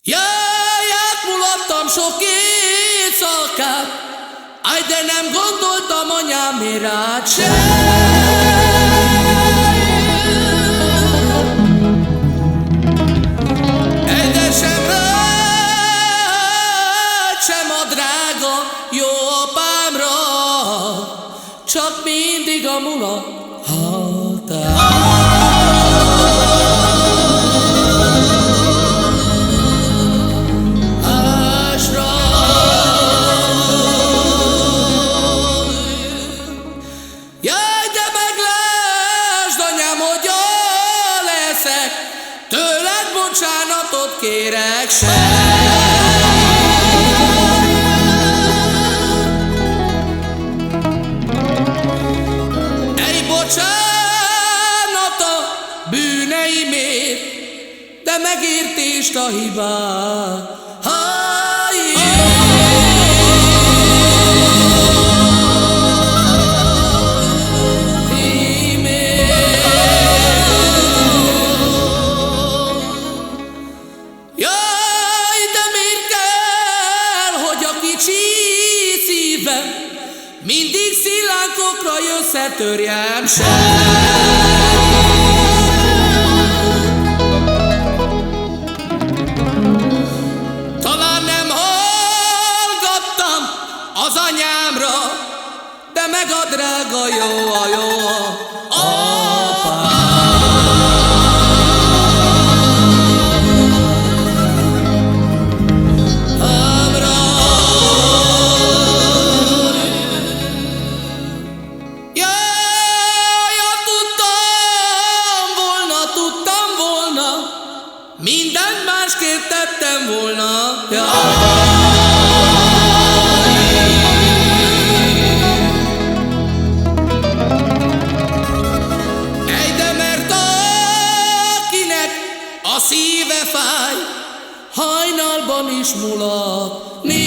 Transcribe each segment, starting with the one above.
Jaj, átmulattam sok éjszakát, aj, de nem gondoltam anyám rád sem. De sem rád, sem a drága jó apámra, csak mindig a mulathatár. Tőled bocsánatot kérek sem. Egy bocsánat a bűneimért, de megértést a hibát. Mindig szilánkokra összetörjem sem. Talán nem hallgattam az anyámra, de meg a drága jó apám. Mindent másképp tettem volna. De mert akinek a szíve fáj, hajnalban is mulatni.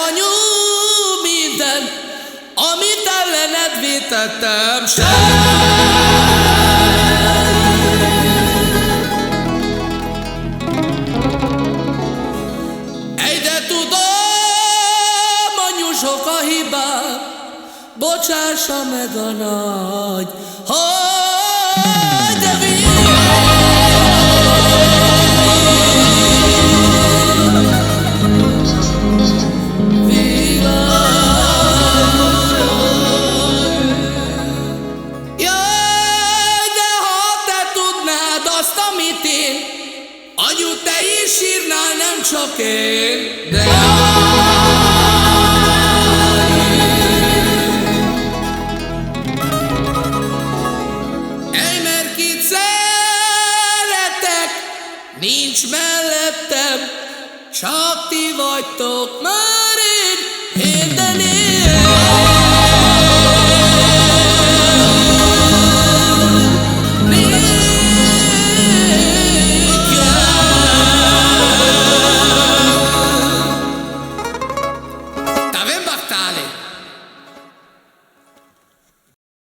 Anyu, minden, amit ellened vétettem sem. De tudom, anyu, sok a hibám, bocsássa meg a nagy, hogy de anyu, te is sírnál, nem csak én, de mert kit szeretek, nincs mellettem, csak ti vagytok már.